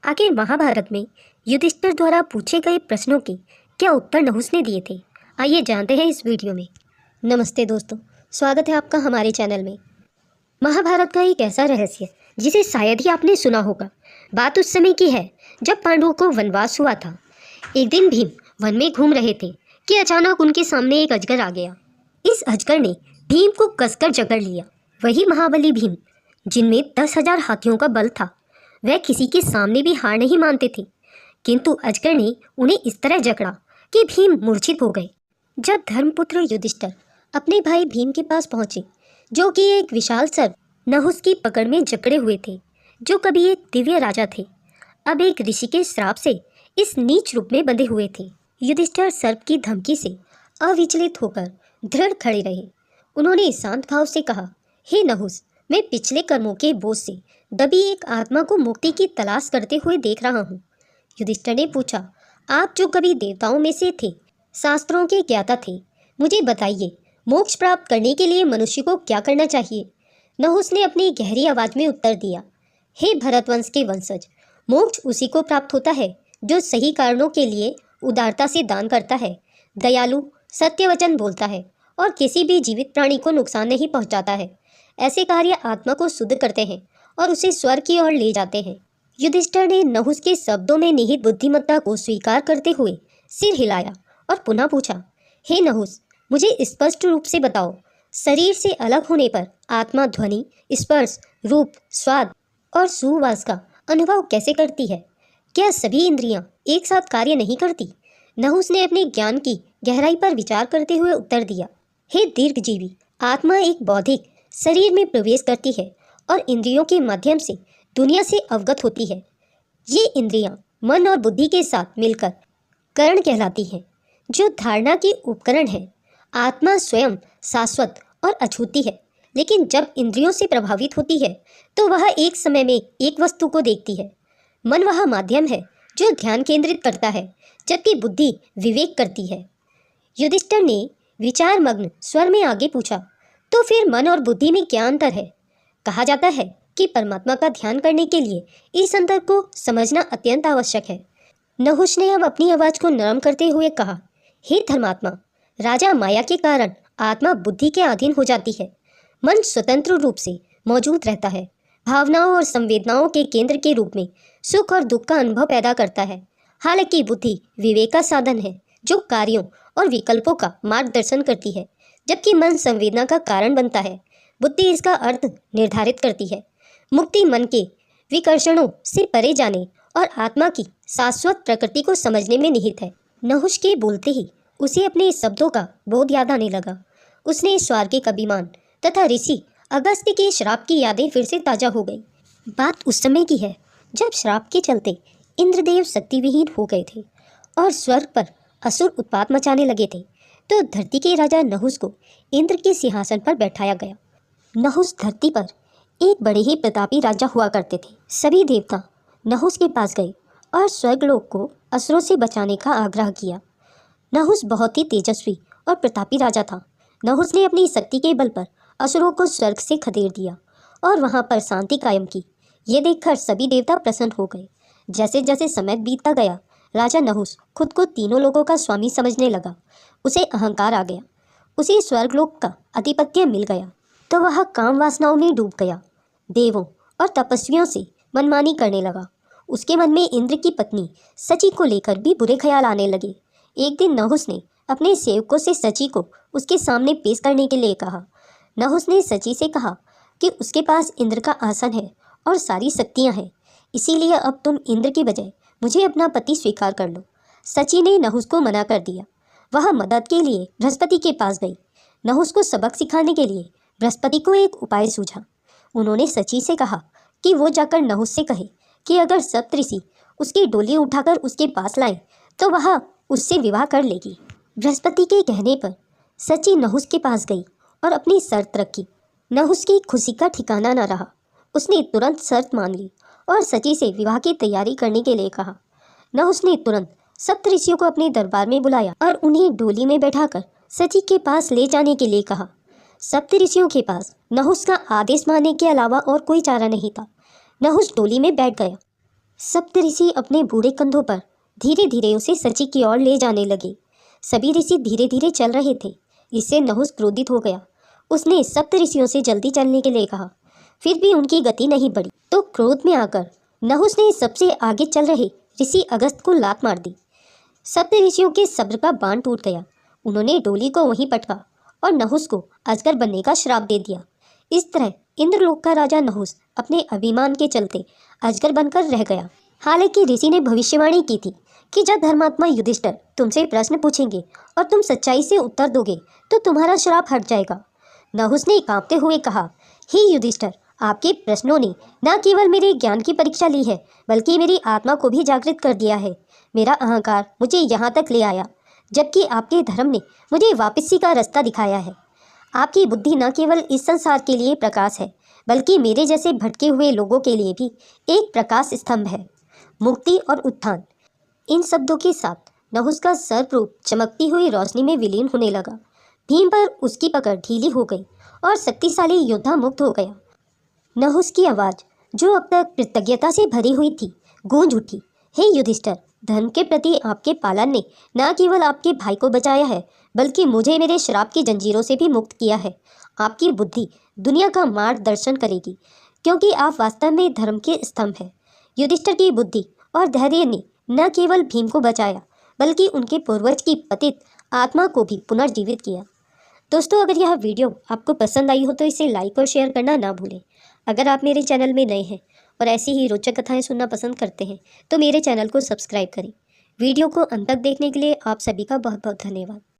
आखिर महाभारत में युधिष्ठिर द्वारा पूछे गए प्रश्नों के क्या उत्तर नहुस ने दिए थे? आइए जानते हैं इस वीडियो में। नमस्ते दोस्तों, स्वागत है आपका हमारे चैनल में। महाभारत का एक ऐसा रहस्य जिसे शायद ही आपने सुना होगा। बात उस समय की है जब पांडवों को वनवास हुआ था। एक दिन भीम वन में घूम रहे थे कि अचानक उनके सामने एक अजगर आ गया। इस अजगर ने भीम को कसकर जकड़ लिया। वही महाबली भीम, जिनमें 10,000 हाथियों का बल था। वह किसी के सामने भी हार नहीं मानते थे, किंतु अजगर ने उन्हें इस तरह जकड़ा कि भीम मूर्छित हो गए। जब धर्मपुत्र युधिष्ठिर अपने भाई भीम के पास पहुंचे, जो कि एक विशाल सर्प नहुस की पकड़ में जकड़े हुए थे, जो कभी एक दिव्य राजा थे, अब एक ऋषि के श्राप से इस नीच रूप में बंधे हुए थे। युधिष्ठिर सर्प की धमकी से अविचलित होकर दृढ़ खड़े रहे। उन्होंने शांत भाव से कहा, हे नहुस, मैं पिछले कर्मों के बोझ से दबी एक आत्मा को मुक्ति की तलाश करते हुए देख रहा हूँ। युधिष्ठिर ने पूछा, आप जो कभी देवताओं में से थे, शास्त्रों के ज्ञाता थे, मुझे बताइए, मोक्ष प्राप्त करने के लिए मनुष्य को क्या करना चाहिए? नहुस ने अपनी गहरी आवाज में उत्तर दिया, हे भरतवंश के वंशज, मोक्ष उसी को प्राप्त होता है जो सही कारणों के लिए उदारता से दान करता है, दयालु, सत्य वचन बोलता है और किसी भी जीवित प्राणी को नुकसान नहीं पहुंचाता है। ऐसे कार्य आत्मा को शुद्ध करते हैं और उसे स्वर्ग की ओर ले जाते हैं। युधिष्ठिर ने नहुस के शब्दों में निहित बुद्धिमत्ता को स्वीकार करते हुए सिर हिलाया और पुनः पूछा, हे नहुस, मुझे स्पष्ट रूप से बताओ, शरीर से अलग होने पर आत्मा ध्वनि, स्पर्श, रूप, स्वाद और सुवास का अनुभव कैसे करती है? क्या सभी इंद्रियां एक साथ कार्य नहीं करती? नहुस ने अपने ज्ञान की गहराई पर विचार करते हुए उत्तर दिया, हे दीर्घजीवी, आत्मा एक बौद्धिक शरीर में प्रवेश करती है और इंद्रियों के माध्यम से दुनिया से अवगत होती है। ये इंद्रियां मन और बुद्धि के साथ मिलकर करण कहलाती हैं, जो धारणा के उपकरण है। आत्मा स्वयं शाश्वत और अछूती है, लेकिन जब इंद्रियों से प्रभावित होती है तो वह एक समय में एक वस्तु को देखती है। मन वह माध्यम है जो ध्यान केंद्रित करता है, जबकि बुद्धि विवेक करती है। युधिष्ठिर ने विचारमग्न स्वर में आगे पूछा, तो फिर मन और बुद्धि में क्या अंतर है? कहा जाता है कि परमात्मा का ध्यान करने के लिए इस अंतर को समझना अत्यंत आवश्यक है। नहुस ने अब अपनी आवाज को नरम करते हुए कहा, हे धर्मात्मा, राजा माया के कारण आत्मा बुद्धि के अधीन हो जाती है। मन स्वतंत्र रूप से मौजूद रहता है, भावनाओं और संवेदनाओं के केंद्र के रूप में सुख और दुख का अनुभव पैदा करता है। हालांकि बुद्धि विवेक का साधन है, जो कार्यों और विकल्पों का मार्गदर्शन करती है, जबकि मन संवेदना का कारण बनता है। बुद्धि इसका अर्थ निर्धारित करती है। मुक्ति मन के विकर्षणों से परे जाने और आत्मा की शाश्वत प्रकृति को समझने में निहित है। नहुस के बोलते ही उसे अपने शब्दों का बोध याद आने लगा। उसने स्वार्गिक अभिमान तथा ऋषि अगस्त्य के श्राप की यादें फिर से ताजा हो गई। बात उस समय की है जब श्राप के चलते इंद्रदेव शक्तिविहीन हो गए थे और स्वर्ग पर असुर उत्पात मचाने लगे थे, तो धरती के राजा नहुस को इंद्र के सिंहासन पर बैठाया गया। नहुस धरती पर एक बड़े ही प्रतापी राजा हुआ करते थे। सभी देवता नहुस के पास गए और स्वर्गलोक को असुरों से बचाने का आग्रह किया। नहुस बहुत ही तेजस्वी और प्रतापी राजा था। नहुस ने अपनी शक्ति के बल पर असुरों को स्वर्ग से खदेड़ दिया और वहां पर शांति कायम की। ये देखकर सभी देवता प्रसन्न हो गए। जैसे जैसे समय बीतता गया, राजा नहुस खुद को तीनों लोगों का स्वामी समझने लगा। उसे अहंकार आ गया। उसे स्वर्गलोक का आधिपत्य मिल गया, तो वह काम वासनाओं में डूब गया। देवों और तपस्वियों से मनमानी करने लगा। उसके मन में इंद्र की पत्नी सची को लेकर भी बुरे ख्याल आने लगे। एक दिन नहुस ने अपने सेवकों से सची को उसके सामने पेश करने के लिए कहा। नहुस ने सची से कहा कि उसके पास इंद्र का आसन है और सारी शक्तियां हैं, इसीलिए अब तुम इंद्र की बजाय मुझे अपना पति स्वीकार कर लो। सची ने नहुस को मना कर दिया। वह मदद के लिए बृहस्पति के पास गई। नहुस को सबक सिखाने के लिए बृहस्पति को एक उपाय सूझा। उन्होंने सची से कहा कि वो जाकर नहुस से कहे कि अगर सप्तऋषि उसकी डोली उठाकर उसके पास लाए तो वह उससे विवाह कर लेगी। बृहस्पति के कहने पर सची नहुस के पास गई और अपनी शर्त रखी। नहुस की खुशी का ठिकाना न रहा। उसने तुरंत शर्त मान ली और सची से विवाह की तैयारी करने के लिए कहा। नहुस ने तुरंत सप्तऋषियों को अपने दरबार में बुलाया और उन्हें डोली में बैठाकर सची के पास ले जाने के लिए कहा। सप्तऋषियों के पास नहुस का आदेश मानने के अलावा और कोई चारा नहीं था। नहुस डोली में बैठ गया सप्तऋषि अपने बूढ़े कंधों पर धीरे धीरे उसे सची की ओर ले जाने लगे। सभी ऋषि धीरे धीरे चल रहे थे। इससे नहुस क्रोधित हो गया। उसने सप्तऋषियों से जल्दी चलने के लिए कहा, फिर भी उनकी गति नहीं बढ़ी तो क्रोध में आकर नहुस ने सबसे आगे चल रहे ऋषि अगस्त को लात मार दी। सप्तऋषियों के सब्र का बांध टूट गया। उन्होंने डोली को वहीं पटका और नहुस को अजगर बनने का श्राप दे दिया। इस तरह इंद्रलोक का राजा नहुस अपने अभिमान के चलते अजगर बनकर रह गया। हालांकि ऋषि ने भविष्यवाणी की थी कि जब धर्मात्मा युधिष्ठिर तुमसे प्रश्न पूछेंगे और तुम सच्चाई से उत्तर दोगे तो तुम्हारा श्राप हट जाएगा। नहुस ने कांपते हुए कहा, हे युधिष्ठिर, आपके प्रश्नों ने न केवल मेरे ज्ञान की परीक्षा ली है बल्कि मेरी आत्मा को भी जागृत कर दिया है। मेरा अहंकार मुझे यहाँ तक ले आया, जबकि आपके धर्म ने मुझे वापसी का रास्ता दिखाया है। आपकी बुद्धि न केवल इस संसार के लिए प्रकाश है बल्कि मेरे जैसे भटके हुए लोगों के लिए भी एक प्रकाश स्तंभ है। मुक्ति और उत्थान, इन शब्दों के साथ नहुस का सर्परूप चमकती हुई रोशनी में विलीन होने लगा। भीम पर उसकी पकड़ ढीली हो गई और शक्तिशाली योद्धा मुक्त हो गया। नहुस की आवाज़, जो अब तक कृतज्ञता से भरी हुई थी, गूंज उठी। हे युधिष्ठिर, धर्म के प्रति आपके पालन ने न केवल आपके भाई को बचाया है बल्कि मुझे मेरे श्राप की जंजीरों से भी मुक्त किया है। आपकी बुद्धि दुनिया का मार्गदर्शन करेगी क्योंकि आप वास्तव में धर्म के स्तंभ हैं। युधिष्ठिर की बुद्धि और धैर्य ने न केवल भीम को बचाया बल्कि उनके पूर्वज की पतित आत्मा को भी पुनर्जीवित किया। दोस्तों, अगर यह वीडियो आपको पसंद आई हो तो इसे लाइक और शेयर करना ना भूलें। अगर आप मेरे चैनल में नए हैं और ऐसी ही रोचक कथाएं सुनना पसंद करते हैं तो मेरे चैनल को सब्सक्राइब करें। वीडियो को अंत तक देखने के लिए आप सभी का बहुत बहुत धन्यवाद।